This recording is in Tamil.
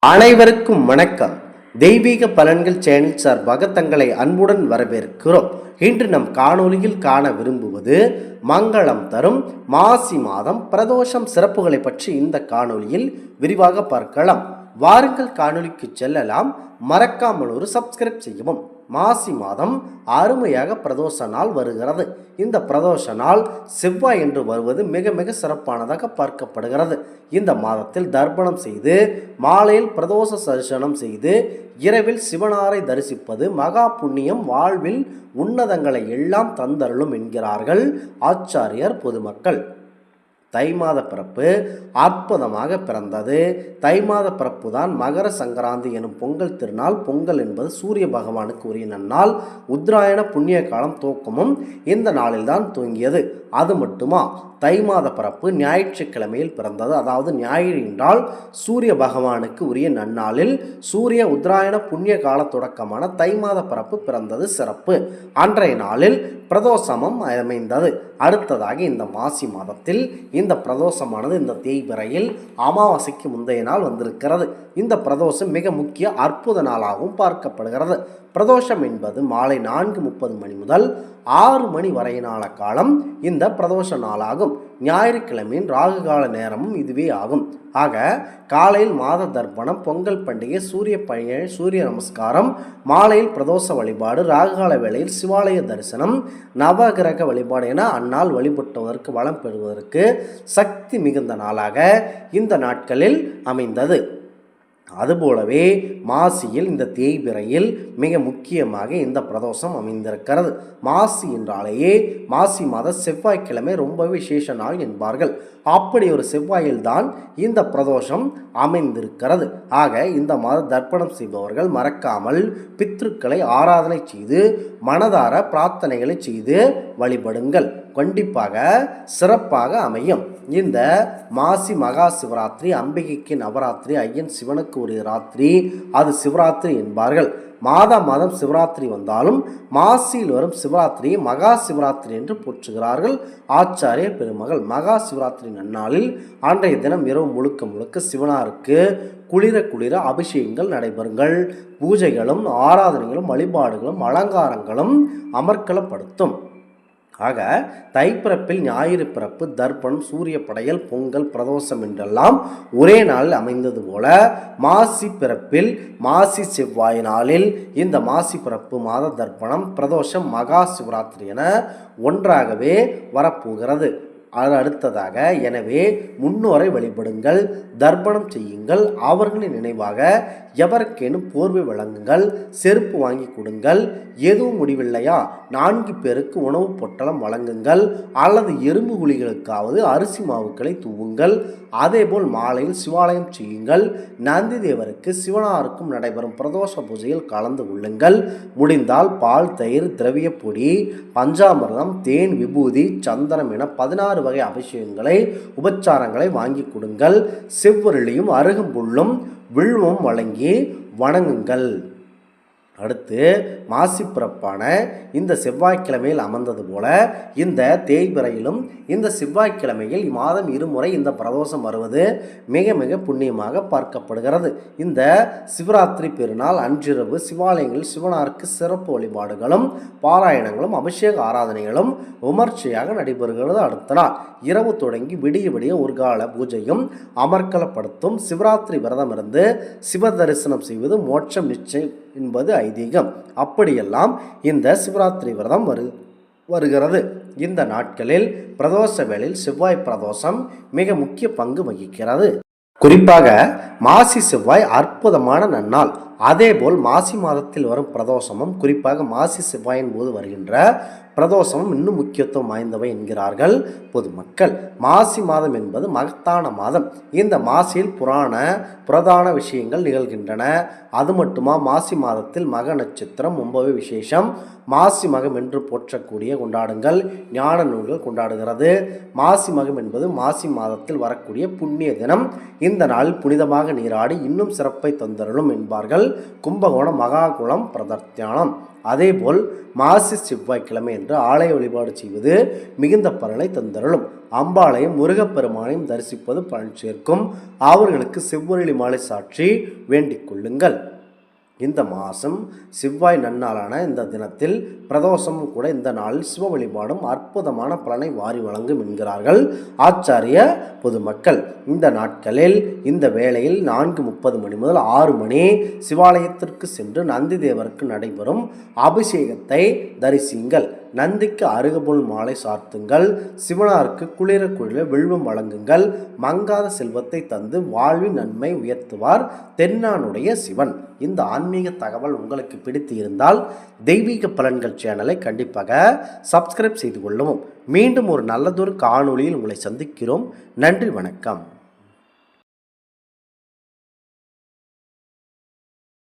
அனைவருக்கும் வணக்கம். தெய்வீக பலன்கள் சேனல் சார்பாக தங்களை அன்புடன் வரவேற்கிறோம். இன்று நம் காணொலியில் காண விரும்புவது மங்களம் தரும் மாசி மாதம் பிரதோஷம் சிறப்புகளை பற்றி இந்த காணொலியில் விரிவாக பார்க்கலாம். வாருங்கள் காணொலிக்கு செல்லலாம். மறக்காமல் ஒரு சப்ஸ்கிரைப் செய்யவும். மாசி மாதம் அருமையாக பிரதோஷ நாள் வருகிறது. இந்த பிரதோஷ நாள் செவ்வாய் என்று வருவது மிக மிக சிறப்பானதாக பார்க்கப்படுகிறது. இந்த மாதத்தில் தர்ப்பணம் செய்து மாலையில் பிரதோஷ தரிசனம் செய்து இரவில் சிவனாரை தரிசிப்பது மகா புண்ணியம், வாழ்வில் உன்னதங்களை எல்லாம் தந்தருளும் என்கிறார்கள் ஆச்சாரியர் பொதுமக்கள். தை மாத பிறப்பு அற்புதமாக பிறந்தது. தை மாத பிறப்பு தான் மகர சங்கராந்தி எனும் பொங்கல் திருநாள். பொங்கல் என்பது சூரிய பகவானுக்கு உரிய நன்னாள். உத்தராயண புண்ணிய காலம் துவக்கமும் இந்த நாளில்தான் துவங்கியது. அது மட்டுமா, தை மாத பிறப்பு ஞாயிற்றுக்கிழமையில் பிறந்தது. அதாவது ஞாயிறு என்றால் சூரிய பகவானுக்கு உரிய நன்னாளில் சூரிய உத்தராயண புண்ணிய கால தொடக்கமான தை மாத பிறப்பு பிறந்தது சிறப்பு. அன்றைய நாளில் பிரதோஷமும் அமைந்தது. அடுத்ததாக இந்த மாசி மாதத்தில் இந்த பிரதோஷமானது இந்த தேய்பிறையில் அமாவாசைக்கு முந்தைய நாள் வந்திருக்கிறது. இந்த பிரதோஷம் மிக முக்கிய அற்புத நாளாகவும் பார்க்கப்படுகிறது. பிரதோஷம் என்பது மாலை 4:30 மணி முதல் 6 மணி வரையினால காலம் இந்த பிரதோஷ நாளாகும். ஞாயிற்றுக்கிழமையின் ராகு கால நேரமும் இதுவே ஆகும். ஆக காலையில் மாத தர்ப்பணம், பொங்கல் பண்டிகை, சூரிய நமஸ்காரம், மாலையில் பிரதோஷ வழிபாடு, ராகுகால வேளையில் சிவாலய தரிசனம், நவகிரக வழிபாடு என அந்நாள் வழிபட்டுவதற்கு வளம் பெறுவதற்கு சக்தி மிகுந்த நாளாக இந்த நாட்களில் அமைந்தது. அதுபோலவே மாசியில் இந்த தேய்பிறையில் மிக முக்கியமாக இந்த பிரதோஷம் அமைந்திருக்கிறது. மாசி என்றாலேயே மாசி மாத செவ்வாய்க்கிழமை ரொம்ப விசேஷ நாள் என்பார்கள். அப்படி ஒரு செவ்வாயில்தான் இந்த பிரதோஷம் அமைந்திருக்கிறது. ஆக இந்த மாத தர்ப்பணம் செய்பவர்கள் மறக்காமல் பித்ருக்களை ஆராதனை செய்து மனதார பிரார்த்தனைகளை செய்து வழிபடுங்கள். கண்டிப்பாக சிறப்பாக அமையும். இந்த மாசி மகா சிவராத்திரி அம்பிகைக்கு நவராத்திரி, ஐயன் சிவனுக்கு ஒரு ராத்திரி, அது சிவராத்திரி என்பார்கள். மாதம் சிவராத்திரி வந்தாலும் மாசியில் வரும் சிவராத்திரியை மகா சிவராத்திரி என்று போற்றுகிறார்கள் ஆச்சாரிய பெருமகள். மகா சிவராத்திரி நன்னாளில் அன்றைய தினம் இரவு முழுக்க சிவனாருக்கு குளிர அபிஷேகங்கள் நடைபெறுங்கள். பூஜைகளும் ஆராதனைகளும் வழிபாடுகளும் அலங்காரங்களும் அமர்க்கலப்படுத்தும். ஆக தைப்பிறப்பில் ஞாயிறு பிறப்பு, தர்ப்பணம், சூரிய படையல், பொங்கல், பிரதோஷம் என்றெல்லாம் ஒரே நாளில் அமைந்தது போல மாசி பிறப்பில் மாசி செவ்வாய் நாளில் இந்த மாசி பிறப்பு, மாத தர்ப்பணம், பிரதோஷம், மகா சிவராத்திரி என ஒன்றாகவே வரப்போகிறது. அடுத்ததாக எனவே முன்னோரை வழிபடுங்கள், தர்ப்பணம் செய்யுங்கள், அவர்களின் நினைவாக எவருக்கேனும் போர்வை வழங்குங்கள், செருப்பு வாங்கி கொடுங்கள். எதுவும் முடிவில்லையா 4 பேருக்கு உணவு பொட்டலம் வழங்குங்கள், அல்லது எறும்பு குழிகளுக்காவது அரிசி மாவுக்களை தூவுங்கள். அதேபோல் மாலையில் சிவாலயம் செய்யுங்கள். நந்தி தேவருக்கு சிவனாருக்கும் நடைபெறும் பிரதோஷ பூஜையில் கலந்து கொள்ளுங்கள். முடிந்தால் பால், தயிர், திரவிய பொடி, பஞ்சாமிர்தம், தேன், விபூதி, சந்தனம் என 16 வகை அபிஷேகங்களை உபச்சாரங்களை வாங்கி கொடுங்கள். செவ்வருளியும் அருகம்புல்லும் வில்வம் வழங்கி வணங்குங்கள். அடுத்து மாசி பிறப்பான இந்த செவ்வாய்க்கிழமையில் அமர்ந்தது போல இந்த தேய்பிறையிலும் இந்த செவ்வாய்க்கிழமையில் மாதம் இருமுறை இந்த பிரதோஷம் வருவது மிக மிக புண்ணியமாக பார்க்கப்படுகிறது. இந்த சிவராத்திரி பெருநாள் அன்றிரவு சிவாலயங்களில் சிவனாருக்கு சிறப்பு வழிபாடுகளும் பாராயணங்களும் அபிஷேக ஆராதனைகளும் விமர்சையாக நடைபெறுகிறது. அடுத்த நாள் இரவு தொடங்கி விடிய ஒரு கால பூஜையும் அமர்க்கலப்படுத்தும். சிவராத்திரி விரதம் இருந்து சிவ தரிசனம் செய்வது மோட்சம் நிச்சயம் என்பது ஐதீகம். அப்படியெல்லாம் இந்த சிவராத்திரி விரதம் வருகிறது. இந்த நாட்களில் பிரதோஷ வேளையில் செவ்வாய் பிரதோஷம் மிக முக்கிய பங்கு வகிக்கிறது. குறிப்பாக மாசி செவ்வாய் அற்புதமான நன்னாள். அதேபோல் மாசி மாதத்தில் வரும் பிரதோஷமும் குறிப்பாக மாசி செவ்வாயின் போது வருகின்ற பிரதோஷமும் இன்னும் முக்கியத்துவம் வாய்ந்தவை என்கிறார்கள் பொதுமக்கள். மாசி மாதம் என்பது மகத்தான மாதம். இந்த மாசியில் புராதான விஷயங்கள் நிகழ்கின்றன. அது மட்டுமா, மாசி மாதத்தில் மக நட்சத்திரம் ரொம்பவே விசேஷம். மாசி மகம் என்று போற்றக்கூடிய கொண்டாடுங்கள் ஞான நூல்கள் கொண்டாடுகிறது. மாசி மகம் என்பது மாசி மாதத்தில் வரக்கூடிய புண்ணிய தினம். இந்த நாளில் புனிதமாக நீராடி இன்னும் சிறப்பை தந்தருளும் என்பார்கள் கும்பகோணம் மகாகுளம் பிரதர்த்தியானம். அதேபோல் மாசி செவ்வாய்க்கிழமை என்று ஆலய வழிபாடு செய்வது மிகுந்த பலனை தந்தருளும். அம்பாளையும் முருகப்பெருமானையும் தரிசிப்பது பலன் சேர்க்கும். அவர்களுக்கு செவ்வொளி மாலை சாற்றி வேண்டிக் கொள்ளுங்கள். இந்த மாதம் செவ்வாய் நன்னாளான இந்த தினத்தில் பிரதோஷமும் கூட இந்த நாளில் சிவ வழிபாடும் அற்புதமான பலனை வாரி வழங்கும் என்கிறார்கள் ஆச்சாரிய பொதுமக்கள். இந்த நாட்களில் இந்த வேளையில் 4:30 மணி முதல் 6 மணி சிவாலயத்திற்கு சென்று நந்தி தேவருக்கு நடைபெறும் அபிஷேகத்தை தரிசியுங்கள். நந்திக்கு அருகம்புல் மாலை சார்த்துங்கள். சிவனாருக்கு குளிர வில்வம் வழங்குங்கள். மங்காத செல்வத்தை தந்து வாழ்வின் நன்மை உயர்த்துவார் தென்னானுடைய சிவன். இந்த ஆன்மீக தகவல் உங்களுக்கு பிடித்து இருந்தால் தெய்வீக பலன்கள் சேனலை கண்டிப்பாக சப்ஸ்கிரைப் செய்து கொள்ளவும். மீண்டும் ஒரு நல்லதொரு காணொளியில் உங்களை சந்திக்கிறோம். நன்றி, வணக்கம்.